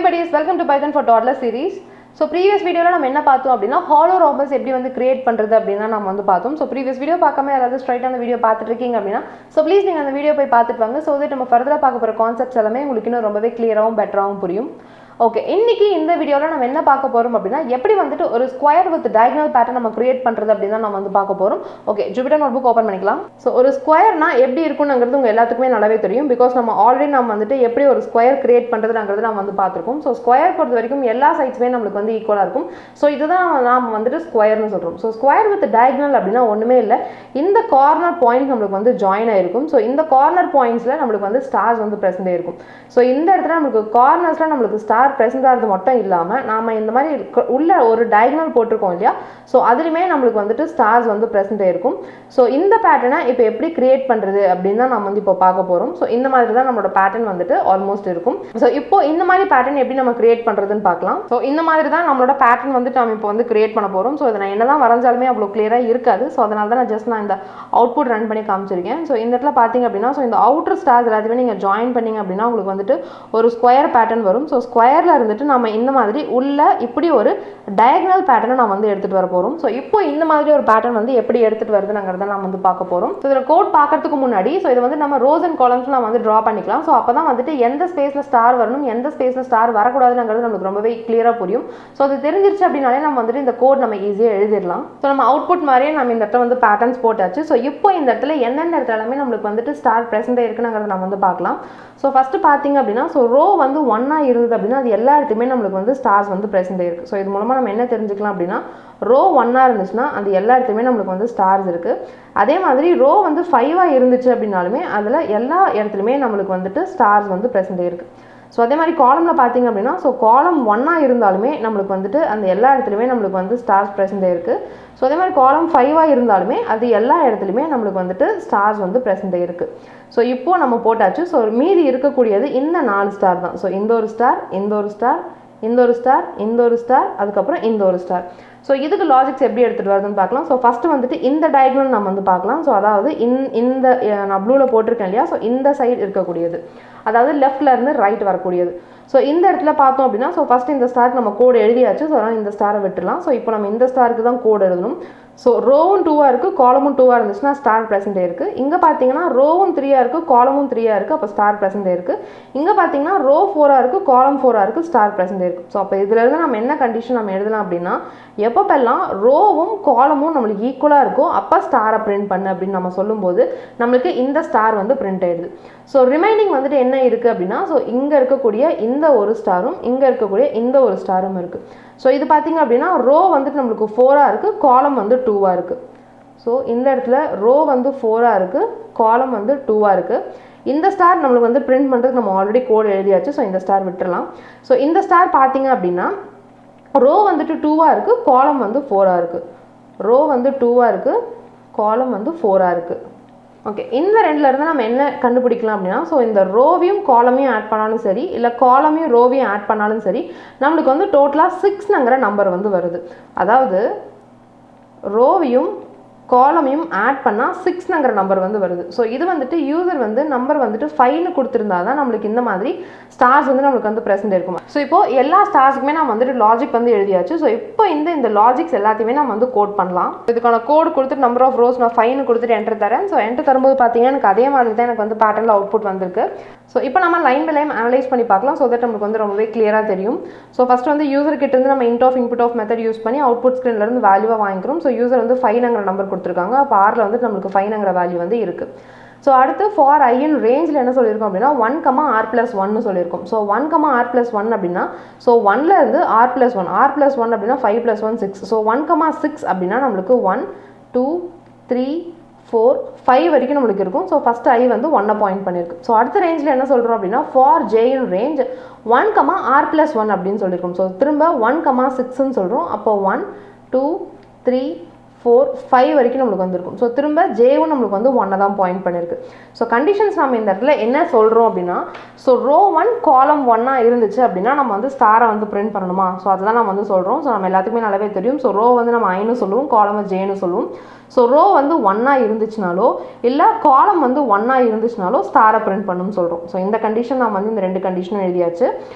buddies, welcome to Python for Toddler series. So previous video la நம்ம என்ன பார்த்தோம் அப்படினா hollow rhombus எப்படி வந்து கிரியேட் பண்றது அப்படினா நாம வந்து பார்த்தோம். So previous video பார்க்காம யாராவது ஸ்ட்ரைட்டா அந்த வீடியோ பார்த்துட்டு இருக்கீங்க அப்படினா so please நீங்க அந்த வீடியோ போய் பார்த்துட்டு வாங்க so that நம்ம ஃபர்தரா பார்க்க போற கான்செப்ட்ஸ் எல்லாமே உங்களுக்கு இன்னும் ரொம்பவே கிளியராவும் பெட்டராவும் புரியும். ஓகே, இன்னைக்கு இந்த வீடியோல நம்ம என்ன பார்க்க போறோம் அப்படினா எப்படி வந்துட்டு ஒரு ஸ்கொயர் வித் டயகனல் பேட்டர்ன் நம்ம கிரியேட் பண்றது அப்படினா நம்ம வந்து பார்க்க போறோம். ஓகே, ஜூபிட்டர் நோட்புக் ஓபன் பண்ணிக்கலாம். சோ ஒரு ஸ்கொயர்னா எப்படி இருக்கும்ங்கிறது உங்க எல்லாத்துக்குமே நல்லாவே தெரியும். பிகாஸ் நம்ம ஆல்ரெடி நம்ம வந்துட்டு எப்படி ஒரு ஸ்கொயர் கிரியேட் பண்றதுங்கிறது நம்ம வந்து பார்த்திருக்கோம். சோ ஸ்கொயர் பொறுத்த வரைக்கும் எல்லா சைட்ஸ்மே நமக்கு வந்து ஈக்குவலா இருக்கும். சோ இதுதான் நாம வந்துட்டு ஸ்கொயர்னு சொல்றோம். சோ ஸ்கொயர் வித் டயகனல் அப்படினா ஒண்ணுமே இல்ல, இந்த கார்னர் பாயிண்ட் நமக்கு வந்து ஜாயின் ஆயிருக்கும். சோ இந்த கார்னர் பாயிண்ட்ஸ்ல நமக்கு வந்து ஸ்டார்ஸ் வந்து பிரசன்ட் ஆயிருக்கும். சோ இந்த இடத்துல நமக்கு கார்னர்ஸ்ல நமக்கு ஸ்டார் பிரசன்ட் ஆகிறது மட்டும் இல்லாம நாம இந்த மாதிரி உள்ள ஒரு டயகனல் போட்டிருக்கோம் இல்லையா, சோ அதுலயுமே நமக்கு வந்துட்டு ஸ்டார்ஸ் வந்து பிரசன்ட் ஆயிருக்கும். சோ இந்த பேட்டர்னை இப்போ எப்படி கிரியேட் பண்றது அப்படின்னு தான் நம்ம வந்து இப்போ பார்க்க போறோம். சோ இந்த மாதிரி தான் நம்மளோட பேட்டர்ன் வந்துட்டு ஆல்மோஸ்ட் இருக்கும். சோ இப்போ இந்த மாதிரி பேட்டர்ன் எப்படி நம்ம கிரியேட் பண்றதுன்னு பார்க்கலாம். சோ இந்த மாதிரி தான் நம்மளோட பேட்டர்ன் வந்துட்டு நம்ம இப்போ வந்து கிரியேட் பண்ண போறோம். சோ இதை நான் என்னதான் வரைஞ்சாலுமே அவ்வளவு கிளியரா இருக்காது. சோ அதனால தான் நான் இந்த அவுட்புட் ரன் பண்ணி காமிச்சிருக்கேன். சோ இந்த இடத்துல பாத்தீங்க அப்படின்னா சோ இந்த அவுட்டர் ஸ்டார்ஸ் எல்லாத்தையுமே நீங்க ஜாயின் பண்ணீங்க அப்படின்னா உங்களுக்கு வந்துட்டு ஒரு ஸ்கொயர் பேட்டர்ன் வரும். சோ ஸ்கொயர்ல இருந்துட்டு நம்ம இந்த மாதிரி உள்ள இப்படி ஒரு டயகனல் பேட்டர்னை நான் வந்து எடுத்துட்டு வர போறோம். சோ இப்போ இந்த மாதிரி ஒரு பேட்டர்ன் வந்து எப்படி எடுத்துட்டு வருதுங்கிறத நாம வந்து பார்க்க போறோம். சோ இதோட கோட் பார்க்கிறதுக்கு முன்னாடி சோ இது வந்து நம்ம ரோஸ் அண்ட் காலம்ஸ் நாம வந்து டிரா பண்ணிக்கலாம். சோ அப்பதான் வந்துட்டு எந்த ஸ்பேஸ்ல ஸ்டார் வரணும் எந்த ஸ்பேஸ்ல ஸ்டார் வரக்கூடாதுங்கிறது நமக்கு ரொம்பவே கிளியரா புரியும். சோ அது தெரிஞ்சிருச்சு அப்படினாலே நம்ம வந்துட்டு இந்த கோட் நம்ம ஈஸியா எழுதிடலாம். சோ நம்ம அவுட்புட் மாதிரியே நம்ம இந்த இடத்துல வந்து பேட்டர்ன்ஸ் போட்டாச்சு. சோ இப்போ இந்த இடத்துல எந்தெந்த இடத்துல எல்லாமே நமக்கு வந்துட்டு ஸ்டார் பிரசன்ட் இருக்குங்கிறத நம்ம வந்து பார்க்கலாம். சோ ஃபர்ஸ்ட் பாத்தீங்க அப்படின்னா சோ ரோ வந்து 1 இருந்தது அப்படின்னா அது எல்லா இடத்துலயுமே நமக்கு வந்து ஸ்டார்ஸ் வந்து பிரசன்ட் இருக்கு. ஸோ இது மூலமா நம்ம என்ன தெரிஞ்சுக்கலாம் அப்படின்னா ரோ 1 இருந்துச்சுன்னா அந்த எல்லா இடத்துலையுமே நமக்கு வந்து ஸ்டார்ஸ் இருக்கு. அதே மாதிரி ரோ வந்து 5 இருந்துச்சு அப்படின்னாலுமே அதில் எல்லா இடத்துலையுமே நம்மளுக்கு வந்துட்டு ஸ்டார்ஸ் வந்து பிரசன்ட் இருக்கு. ஸோ அதே மாதிரி காலம்ல பார்த்தீங்க அப்படின்னா ஸோ காலம் 1 இருந்தாலுமே நம்மளுக்கு வந்துட்டு அந்த எல்லா இடத்துலையுமே நம்மளுக்கு வந்து ஸ்டார்ஸ் பிரசன்ட் இருக்கு. ஸோ அதே மாதிரி காலம் 5 இருந்தாலுமே அது எல்லா இடத்துலையுமே நம்மளுக்கு வந்துட்டு ஸ்டார்ஸ் வந்து பிரசன்ட் இருக்கு. ஸோ இப்போ நம்ம போட்டாச்சு. ஸோ மீதி இருக்கக்கூடியது இந்த 4 ஸ்டார் தான். ஸோ இந்த ஒரு ஸ்டார், இந்த ஒரு ஸ்டார், இந்த ஒரு ஸ்டார், இந்த ஒரு ஸ்டார், அதுக்கப்புறம் இந்த ஒரு ஸ்டார். ஸோ இதுக்கு லாஜிக்ஸ் எப்படி எடுத்துகிட்டு வருதுன்னு பார்க்கலாம். ஸோ ஃபஸ்ட்டு வந்துட்டு இந்த டயகனல் நம்ம வந்து பார்க்கலாம். ஸோ அதாவது இந்த நான் ப்ளூவில் போட்டிருக்கேன் இல்லையா, ஸோ இந்த சைடு இருக்கக்கூடியது, அதாவது லெஃப்ட்ல இருந்து ரைட் வரக்கூடியது. ஸோ இந்த இடத்துல பார்த்தோம் அப்படின்னா ஸோ ஃபஸ்ட் இந்த ஸ்டாருக்கு நம்ம கோடு எழுதியாச்சு. ஸோ அதனால் இந்த ஸ்டாரை விட்டுலாம். ஸோ இப்போ நம்ம இந்த ஸ்டாருக்கு தான் கோடு எழுதணும். ஸோ ரோவும் 2 இருக்குது, காலமும் 2 இருந்துச்சுன்னா ஸ்டார் பிரசன்ட் இருக்குது. இங்கே பார்த்தீங்கன்னா ரோவும் 3 இருக்குது, காலமும் 3 இருக்குது, அப்போ ஸ்டார் பிரசன்ட் இருக்குது. இங்கே பார்த்தீங்கன்னா ரோ 4 இருக்குது, காலம் 4 இருக்குது, ஸ்டார் பிரசன்ட் இருக்குது. ஸோ அப்போ இதுல இருந்து நம்ம என்ன கண்டிஷன் நம்ம எழுதலாம் அப்படின்னா எப்பப்பெல்லாம் ரோவும் காலமும் நம்மளுக்கு ஈக்குவலாக இருக்கும் அப்போ ஸ்டாரை பிரிண்ட் பண்ணு அப்படின்னு நம்ம சொல்லும்போது நம்மளுக்கு இந்த ஸ்டார் வந்து பிரிண்ட் ஆயிடுது. ஸோ ரிமைனிங் வந்துட்டு என்ன இருக்குது அப்படின்னா ஸோ இங்கே இருக்கக்கூடிய இந்த ஒரு ஸ்டாரும் இங்கே இருக்கக்கூடிய இந்த ஒரு ஸ்டாரும் இருக்குது. ஸோ இது பார்த்தீங்க அப்படின்னா ரோ வந்துட்டு நம்மளுக்கு 4 இருக்குது, காலம் வந்து 2 இருக்குது. ஸோ இந்த இடத்துல ரோ வந்து 4 இருக்குது, காலம் வந்து 2 இருக்குது. இந்த ஸ்டார் நம்மளுக்கு வந்து பிரிண்ட் பண்ணுறதுக்கு நம்ம ஆல்ரெடி கோட் எழுதியாச்சு. ஸோ இந்த ஸ்டார் விட்டுறலாம். ஸோ இந்த ஸ்டார் பார்த்தீங்க அப்படின்னா ரோ வந்துட்டு 2 இருக்குது, காலம் வந்து 4 இருக்குது. ரோ வந்து 2 இருக்குது, காலம் வந்து 4 இருக்குது. ஓகே, இந்த ரெண்டுல இருந்து நம்ம என்ன கண்டுபிடிக்கலாம் அப்படின்னா ஸோ இந்த ரோவையும் காலமையும் ஆட் பண்ணாலும் சரி இல்லை காலமையும் ரோவையும் ஆட் பண்ணாலும் சரி நம்மளுக்கு வந்து டோட்டலாக 6ங்கிற நம்பர் வந்து வருது. அதாவது ரோவையும் காலமையும் ஆட் பண்ணால் 6ங்கிற நம்பர் வந்து வருது. ஸோ இது வந்துட்டு யூசர் வந்து நம்பர் வந்துட்டு 5ன்னு கொடுத்துருந்தா தான் நம்மளுக்கு இந்த மாதிரி ஸ்டார்ஸ் வந்து நம்மளுக்கு வந்து ப்ரெசென்ட் இருக்கும். ஸோ இப்போ எல்லா ஸ்டார்ஸுக்குமே நம்ம வந்துட்டு லாஜிக் வந்து எழுதியாச்சு. ஸோ இப்போ இந்த லாஜிக்ஸ் எல்லாத்தையுமே நம்ம வந்து கோட் பண்ணலாம். இதுக்கான கோட் கொடுத்துட்டு நம்பர் ஆஃப் ரோஸ் நான் 5ன்னு கொடுத்துட்டு என்டர் தரேன். ஸோ என்டர் தரும்போது பார்த்தீங்கன்னா எனக்கு அதே மாதிரி தான் எனக்கு வந்து பேட்டர்னில் அவுட்புட் வந்திருக்கு. ஸோ இப்போ நம்ம லைன் பை லைன் அனலைஸ் பண்ணி பார்க்கலாம். ஸோ தட் நமக்கு வந்து ரொம்பவே கிளியராக தெரியும். ஸோ ஃபர்ஸ்ட் வந்து யூசர் கிட்ட இருந்து நம்ம இன்புட் ஆஃப் மெத்தட் யூஸ் பண்ணி அவுட்புட் ஸ்க்ரீன்ல இருந்து வேல்யூவாக வாங்கிக்கிறோம். ஸோ யூசர் வந்து 5ங்கிற நம்பர் கொடுத்துருக்காங்க. அப்போ ஆர்ல வந்து நம்மளுக்கு 5ங்கிற வேல்யூ வந்து இருக்கு. ஸோ அடுத்து ஃபார் ஐ இன் ரேஞ்சில் என்ன சொல்லியிருக்கோம் அப்படின்னா 1,r+1 சொல்லியிருக்கோம். ஸோ 1,r+1 அப்படின்னா ஸோ 1ல இருந்து r+1 அப்படின்னா 5+1 6. ஸோ 1,6 அப்படின்னா நம்மளுக்கு 1 2 3 4 5 வரைக்கும் நம்மளுக்கு இருக்கும். ஸோ ஃபர்ஸ்ட் ஐ வந்து 1 பாயிண்ட் பண்ணியிருக்கு. ஸோ அடுத்த ரேஞ்சில் என்ன சொல்கிறோம் அப்படின்னா for J in range 1,r+1 அப்படின்னு சொல்லியிருக்கோம். ஸோ திரும்ப 1,6ன்னு சொல்கிறோம். அப்போ 1 2 3 4 5 வரைக்கும் நம்மளுக்கு வந்திருக்கும். ஸோ திரும்ப ஜேவும் நம்மளுக்கு வந்து 1 தான் பாயிண்ட் பண்ணியிருக்கு. ஸோ கண்டிஷன்ஸ் நம்ம இந்த இடத்துல என்ன சொல்கிறோம் அப்படின்னா, ஸோ ரோ 1 காலம் 1 இருந்துச்சு அப்படின்னா நம்ம வந்து ஸ்டாரை வந்து பிரிண்ட் பண்ணணுமா? ஸோ அதுதான் நம்ம வந்து சொல்கிறோம். ஸோ நம்ம எல்லாத்துக்குமே நல்லாவே தெரியும். ஸோ ரோ வந்து நம்ம ஐன்னு சொல்லுவோம், காலம் ஜேன்னு சொல்லுவோம். ஸோ ரோ வந்து 1 இருந்துச்சுனாலோ இல்லை காலம் வந்து 1 இருந்துச்சுனாலோ ஸ்டாரை பிரிண்ட் பண்ணணும்னு சொல்கிறோம். ஸோ இந்த கண்டிஷன் நம்ம வந்து இந்த 2 கண்டிஷனும் எழுதியாச்சு.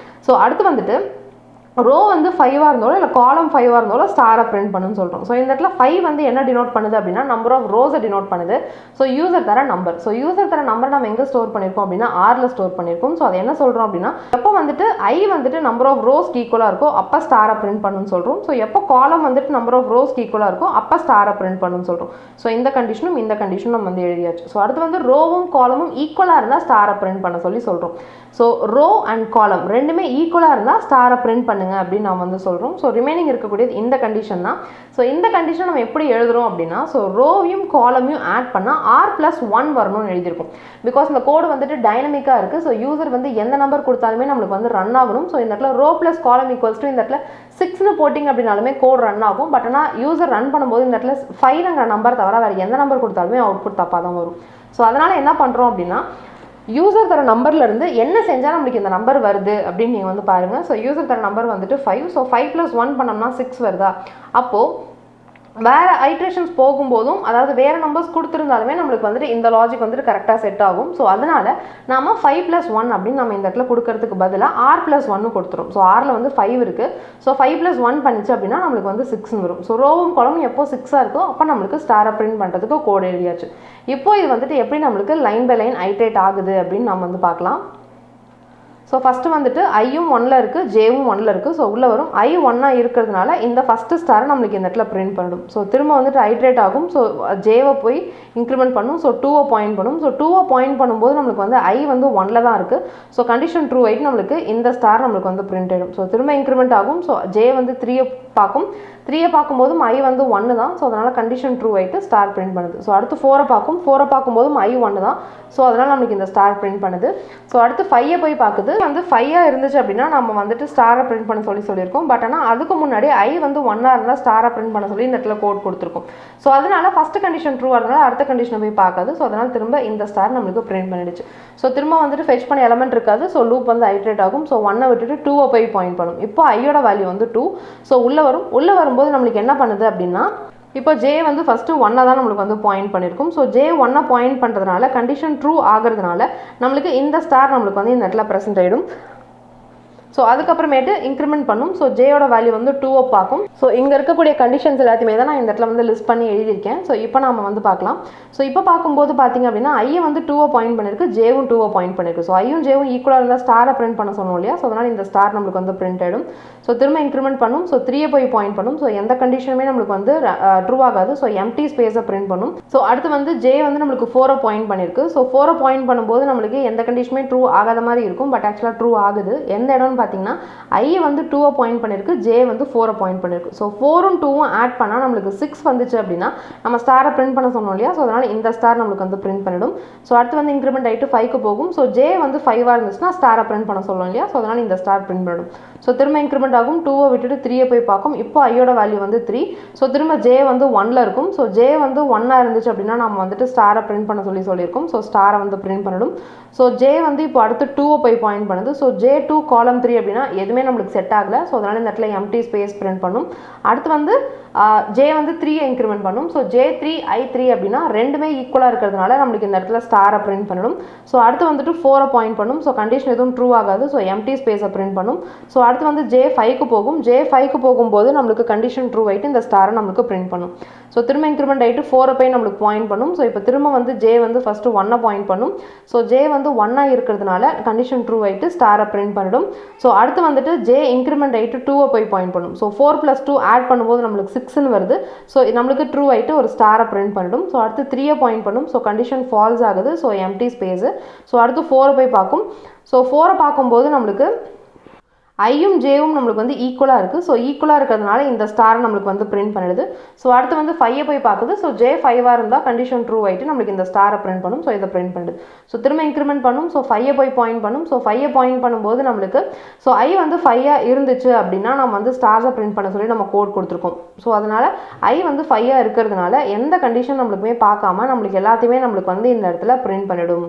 ஸோ அடுத்து வந்துட்டு ரோ வந்து 5 இருந்தாலும் இல்லை காலம் 5 இருந்தாலும் ஸ்டாரை பிரிண்ட் பண்ணுன்னு சொல்கிறோம். ஸோ இந்த இடத்துல 5 வந்து என்ன டினோட் பண்ணுது அப்படின்னா நம்பர் ஆஃப் ரோஸை டினோட் பண்ணுது. ஸோ யூசர் தர நம்பர். ஸோ யூசர் தர நம்பர் நம்ம எங்கே ஸ்டோர் பண்ணியிருக்கோம் அப்படின்னா ஆரில் ஸ்டோர் பண்ணியிருக்கோம். ஸோ அதை என்ன சொல்கிறோம் அப்படின்னா எப்போ வந்துட்டு ஐ வந்துட்டு நம்பர் ஆஃப் ரோஸ்க்கு ஈக்குவலாக இருக்கோ அப்போ ஸ்டாரை பிரிண்ட் பண்ணுன்னு சொல்கிறோம். ஸோ எப்போ காலம் வந்துட்டு நம்பர் ஆஃப் ரோஸ்க்கு ஈக்குவலாக இருக்கோ அப்போ ஸ்டாரை பிரிண்ட் பண்ணுன்னு சொல்கிறோம். ஸோ இந்த கண்டிஷனும் இந்த கண்டிஷனும் நம்ம வந்து எழுதியாச்சு. ஸோ அடுத்து வந்து ரோவும் காலமும் ஈக்குவலாக இருந்தால் ஸ்டாரை பிரிண்ட் பண்ண சொல்கிறோம். ஸோ ரோ அண்ட் காலம் ரெண்டுமே ஈக்குவலாக இருந்தால் ஸ்டாரை பிரிண்ட் பண்ணுங்க அப்படின்னு நம்ம வந்து சொல்கிறோம். ஸோ ரிமைனிங் இருக்கக்கூடியது இந்த கண்டிஷன் தான். ஸோ இந்த கண்டிஷன் நம்ம எப்படி எழுதுறோம் அப்படின்னா ஸோ ரோவையும் காலமையும் ஆட் பண்ணால் R+1 வரணும்னு எழுதியிருக்கும். பிகாஸ் இந்த கோடு வந்துட்டு டைனமிக்காக இருக்குது. ஸோ யூசர் வந்து எந்த நம்பர் கொடுத்தாலுமே நம்மளுக்கு வந்து ரன் ஆகணும். ஸோ இந்த இடத்துல row plus column equals to இந்த இடத்துல 6ன்னு போட்டிங்க அப்படின்னாலுமே கோட் ரன் ஆகும். பட் ஆனால் யூசர் ரன் பண்ணும்போது இந்த இடத்துல 5ங்கிற நம்பர் தவிர வேறு எந்த நம்பர் கொடுத்தாலுமே அவுட்புட் தப்பாக தான் வரும். ஸோ அதனால் என்ன பண்ணுறோம் அப்படின்னா யூசர் தர நம்பர்ல இருந்து என்ன செஞ்சால் நம்மளுக்கு இந்த நம்பர் வருது அப்படின்னு நீங்கள் வந்து பாருங்கள். ஸோ யூசர் தர நம்பர் வந்துட்டு 5. ஸோ 5+1 பண்ணோம்னா 6 வருதா? அப்போது வேறு ஐட்ரேஷன்ஸ் போகும்போதும் அதாவது வேறு நம்பர்ஸ் கொடுத்துருந்தாலுமே நம்மளுக்கு வந்துட்டு இந்த லாஜிக் வந்துட்டு கரெக்டாக செட் ஆகும். ஸோ அதனால் நம்ம 5+1 அப்படின்னு நம்ம இந்த இடத்துல கொடுக்கறதுக்கு பதிலாக R+1 கொடுத்துரும். ஸோ ஆரில் வந்து 5 இருக்குது. ஸோ 5+1 பண்ணிச்சு அப்படின்னா நம்மளுக்கு வந்து 6 வரும். ஸோ ரோவும் காலமும் எப்போ 6 இருக்கோ அப்போ நம்மளுக்கு ஸ்டாரை பிரிண்ட் பண்ணுறதுக்கு கோட் எழுதியாச்சு. இப்போ இது வந்துட்டு எப்படி நம்மளுக்கு லைன் பை லைன் ஐட்ரேட் ஆகுது அப்படின்னு நம்ம வந்து பார்க்கலாம். ஸோ ஃபஸ்ட்டு வந்துட்டு ஐயும் 1ல் இருக்குது, ஜேவும் 1ல் இருக்குது. ஸோ உள்ளே வரும் ஐ 1 இருக்கிறதுனால இந்த ஃபஸ்ட்டு ஸ்டாரை நம்மளுக்கு இந்த இடத்துல பிரிண்ட் பண்ணிடும். ஸோ திரும்ப வந்துட்டு ஐட்ரேட் ஆகும். ஸோ ஜேவை போய் இன்க்ரிமெண்ட் பண்ணும். ஸோ 2 பாயிண்ட் பண்ணும். ஸோ 2 பாயிண்ட் பண்ணும்போது நம்மளுக்கு வந்து ஐ வந்து 1ல் தான் இருக்குது. ஸோ கண்டிஷன் ட்ரூ ஆகிட்டு நம்மளுக்கு இந்த ஸ்டார் நம்மளுக்கு வந்து பிரிண்ட் ஆகிடும். ஸோ திரும்ப இன்க்ரிமெண்ட் ஆகும். ஸோ ஜே வந்து 3 பார்க்கும். 3 பார்க்கும்போதும் ஐ வந்து 1 தான். ஸோ அதனால் கண்டிஷன் ட்ரூ ஆகிட்டு ஸ்டார் பிரிண்ட் பண்ணுது. ஸோ அடுத்து 4 பார்க்கும். 4 பார்க்கும்போதும் ஐ 1 தான். ஸோ அதனால் நம்மளுக்கு இந்த ஸ்டார் பிரிண்ட் பண்ணுது. ஸோ அடுத்து 5 போய் பார்க்குது. வந்து 5 இருந்துச்சு அப்படின்னா நம்ம வந்துட்டு ஸ்டாரை பிரிண்ட் பண்ண சொல்லியிருக்கோம். பட் ஆனால் அதுக்கு முன்னாடி ஐ வந்து 1 இருந்தால் ஸ்டாரை பிரிண்ட் பண்ண சொல்லி இந்த இடத்துல கோட் கொடுத்துருக்கோம். ஸோ அதனால ஃபஸ்ட்டு கண்டிஷன் ட்ரூ இருந்தாலும் அடுத்த கண்டிஷனை போய் பார்க்காது. ஸோ அதனால் திரும்ப இந்த ஸ்டார் நம்மளுக்கு பிரிண்ட் பண்ணிடுச்சு. ஸோ திரும்ப வந்துட்டு ஃபெச் பண்ண எலமெண்ட் இருக்காது. ஸோ லூப் வந்து ஐட்ரேட் ஆகும். ஸோ 1 விட்டுட்டு 2 போய் பாயிண்ட் பண்ணும். இப்போ ஐயோட வேல்யூ வந்து 2. ஸோ உள்ளே வரும்போது நம்மளுக்கு என்ன பண்ணுது அப்படின்னா இப்போ ஜே வந்து ஃபஸ்ட்டு 1 தான் நம்மளுக்கு வந்து பாயிண்ட் பண்ணியிருக்கும். ஸோ ஜே 1 பாயிண்ட் பண்ணுறதுனால கண்டிஷன் ட்ரூ ஆகிறதுனால நம்மளுக்கு இந்த ஸ்டார் நம்மளுக்கு வந்து இந்த இடத்துல ப்ரெசென்ட் ஆகிடும். ஸோ அதுக்கப்புறமேட்டு இன்க்ரிமெண்ட் பண்ணும். ஸோ ஜேயோட வேல்யூ வந்து 2 பார்க்கும். ஸோ இங்கே இருக்கக்கூடிய கண்டிஷன்ஸ் எல்லாத்தையுமே தான் நான் இந்த இடத்துல வந்து லிஸ்ட் பண்ணி எழுதியிருக்கேன். ஸோ இப்போ நம்ம வந்து பார்க்கலாம். ஸோ இப்போ பார்க்கும்போது பார்த்தீங்க அப்படின்னா ஐயை வந்து 2 பாயிண்ட் பண்ணியிருக்கு, ஜேவும் 2 பாயிண்ட் பண்ணியிருக்கு. ஸோ ஐயும் ஜேவும் ஈக்குவலாக இருந்தால் ஸ்டாரை பிரிண்ட் பண்ண சொன்னோம் இல்லையா? ஸோ அதனால் இந்த ஸ்டார் நம்மளுக்கு வந்து பிரிண்ட் ஆகிடும். ஸோ திரும்ப இன்க்ரிமெண்ட் பண்ணும். ஸோ 3 போய் பாயிண்ட் பண்ணும். ஸோ எந்த கண்டிஷனுமே நம்மளுக்கு வந்து ட்ரூ ஆகாது. ஸோ எம்டி ஸ்பேஸை பிரிண்ட் பண்ணும். ஸோ அடுத்து வந்து ஜே வந்து நம்மளுக்கு 4 பாயிண்ட் பண்ணியிருக்கு. ஸோ 4 பாயிண்ட் பண்ணும்போது நம்மளுக்கு எந்த கண்டிஷனுமே ட்ரூ ஆகாத மாதிரி இருக்கும். பட் ஆக்சுவலாக ட்ரூ ஆகுது. எந்த இடம்னு பார்த்தீங்கன்னா ஐ வந்து 2 பாயிண்ட் பண்ணியிருக்கு, ஜே வந்து 4 பாயிண்ட் பண்ணியிருக்கு. ஸோ 4ம் 2ம் ஆட் பண்ணால் நம்மளுக்கு 6 வந்துச்சு அப்படின்னா நம்ம ஸ்டாரை பிரிண்ட் பண்ண சொன்னோம் இல்லையா? ஸோ அதனால் இந்த ஸ்டார் நம்மளுக்கு வந்து பிரிண்ட் பண்ணிடும். ஸோ அடுத்து வந்து இன்க்ரிமெண்ட் ஆகிட்டு 5க்கு போகும். ஸோ ஜே வந்து 5 இருந்துச்சுன்னா ஸ்டாரை பிரிண்ட் பண்ண சொல்லணும் இல்லையா? ஸோ அதனால் இந்த ஸ்டார் பிரிண்ட் பண்ணிடும். ஸோ திரும்ப இன்க்ரிமெண்ட் ஆகும். 2 விட்டுட்டு 3 போய் பார்க்கும். இப்போ ஐயோட வேல்யூ வந்து 3. ஸோ திரும்ப ஜே வந்து 1ல் இருக்கும். ஸோ ஜே வந்து 1 இருந்துச்சு அப்படின்னா நம்ம வந்துட்டு ஸ்டாரை பிரிண்ட் பண்ண சொல்லியிருக்கோம். ஸோ ஸ்டாரை வந்து பிரிண்ட் பண்ணிடும். ஸோ ஜே வந்து இப்போ அடுத்து 2 போய் பாயிண்ட் பண்ணுது. ஸோ ஜே 2 காலம் 3 அப்படின்னா எதுவுமே நம்மளுக்கு செட் ஆகலை. ஸோ அதனால் இந்த இடத்துல எம்டி ஸ்பேஸ் பிரிண்ட் பண்ணும். அடுத்து வந்து ஜே வந்து 3 இன்க்ரிமெண்ட் பண்ணும். ஸோ ஜே 3 ஐ 3 அப்படின்னா ரெண்டுமே ஈக்குவலாக இருக்கிறதுனால நம்மளுக்கு இந்த இடத்துல ஸ்டாரை பிரிண்ட் பண்ணணும். ஸோ அடுத்து வந்துட்டு 4 பாயிண்ட் பண்ணும். ஸோ கண்டிஷன் எதுவும் ட்ரூ ஆகாது. ஸோ எம்டி ஸ்பேஸை பிரிண்ட் பண்ணும். ஸோ அடுத்து வந்து ஜே 5க்கு போகும். ஜே 5க்கு போகும்போது நம்மளுக்கு கண்டிஷன் ட்ரூ ஆகிட்டு இந்த ஸ்டாரை நம்மளுக்கு பிரிண்ட் பண்ணும். ஸோ திரும்ப இன்க்ரிமெண்ட் ஆகிட்டு 4 போய் நம்மளுக்கு பாயிண்ட் பண்ணும். ஸோ இப்போ திரும்ப வந்து ஜே வந்து ஃபஸ்ட்டு 1 பாயிண்ட் பண்ணும். ஸோ ஜே வந்து 1 இருக்கிறதுனால கண்டிஷன் ட்ரூ ஆகிட்டு ஸ்டாரை பிரிண்ட் பண்ணிடும். ஸோ அடுத்து வந்துட்டு ஜே இன்க்ரிமெண்ட் ஆகிட்டு 2 போய் பாயிண்ட் பண்ணும். ஸோ 4+2 ஆட் பண்ணும்போது நம்மளுக்கு 6ன்னு வருது. ஸோ நம்மளுக்கு ட்ரூ ஆகிட்டு ஒரு ஸ்டாரை பிரிண்ட் பண்ணிடும். ஸோ அடுத்து 3 பாயிண்ட் பண்ணும். ஸோ கண்டிஷன் ஃபால்ஸ் ஆகுது. So empty space. ஸோ அடுத்து 4 போய் பார்க்கும். ஸோ 4 பார்க்கும்போது நம்மளுக்கு ஐயும் ஜேவும் நம்மளுக்கு வந்து ஈக்குவலாக இருக்குது. ஸோ ஈக்குவலாக இருக்கிறதுனால இந்த ஸ்டாரை நம்மளுக்கு வந்து பிரிண்ட் பண்ணிடுது. ஸோ அடுத்து வந்து 5 போய் பார்க்குது. ஸோ ஜே 5ஆக இருந்தால் கண்டிஷன் ட்ரூ ஆகிட்டு நம்மளுக்கு இந்த ஸ்டாரை பிரிண்ட் பண்ணும். ஸோ இதை பிரிண்ட் பண்ணுது. ஸோ திரும்ப இன்க்ரிமெண்ட் பண்ணும். ஸோ 5 போய் பாயிண்ட் பண்ணும். ஸோ 5 பாயிண்ட் பண்ணும்போது நம்மளுக்கு ஸோ ஐ வந்து 5ஆக இருந்துச்சு அப்படின்னா நம்ம வந்து ஸ்டார்ஸை பிரிண்ட் பண்ண சொல்லி நம்ம கோட் கொடுத்துருக்கோம். ஸோ அதனால் ஐ வந்து 5ஆக இருக்கிறதுனால எந்த கண்டிஷன் நம்மளுக்குமே பார்க்காம நம்மளுக்கு எல்லாத்தையுமே நம்மளுக்கு வந்து இந்த இடத்துல பிரிண்ட் பண்ணிடும்.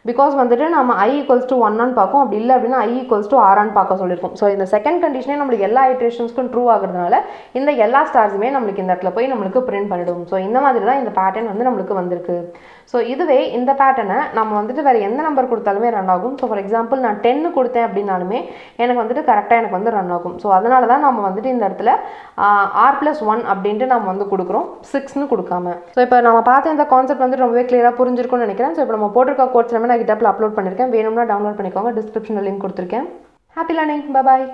பிகாஸ் வந்துட்டு நம்ம i ஈக்குவல்ஸ் டு 1 பார்க்கும். அப்படி இல்லை அப்படின்னா i ஈக்குவல்ஸ் டு ஆரான்னு பார்க்க சொல்லியிருக்கோம். ஸோ இந்த செகண்ட் கண்டிஷனே நம்மளுக்கு எல்லா ஐட்ரேஷன்ஸ்க்கும் ட்ரூ ஆகுறதுனால இந்த எல்லா ஸ்டார்ஸுமே நம்மளுக்கு இந்த இடத்துல போய் நம்மளுக்கு பிரிண்ட் பண்ணிடும். ஸோ இந்த மாதிரி தான் இந்த பேட்டர்ன் வந்து நம்மளுக்கு வந்திருக்கு. ஸோ இதுவே இந்த பேட்டர்னை நம்ம வந்துட்டு வேறு எந்த நம்பர் கொடுத்தாலுமே ரன் ஆகும். ஸோ ஃபார் எக்ஸாம்பிள் நான் 10 கொடுத்தேன் அப்படின்னாலுமே எனக்கு வந்துட்டு கரெக்டாக எனக்கு வந்து ரன் ஆகும். ஸோ அதனால தான் நம்ம வந்துட்டு இந்த இடத்துல r+1 அப்படின்ட்டு நம்ம வந்து கொடுக்குறோம், 6ன்னு கொடுக்காம. ஸோ இப்போ நம்ம பார்த்த இந்த கான்செப்ட் வந்து ரொம்பவே கிளியராக புரிஞ்சிருக்கும்னு நினைக்கிறேன். ஸோ இப்போ நம்ம போட்டிருக்க கோட்ஸ் எல்லாமே நான் கிட்டப்பில் அப்லோட் பண்ணியிருக்கேன். வேணும்னா டவுன்லோட் பண்ணிக்கோங்க. டிஸ்கிரிப்ஷனில் லிங்க் கொடுத்துருக்கேன். Happy learning. பாய்.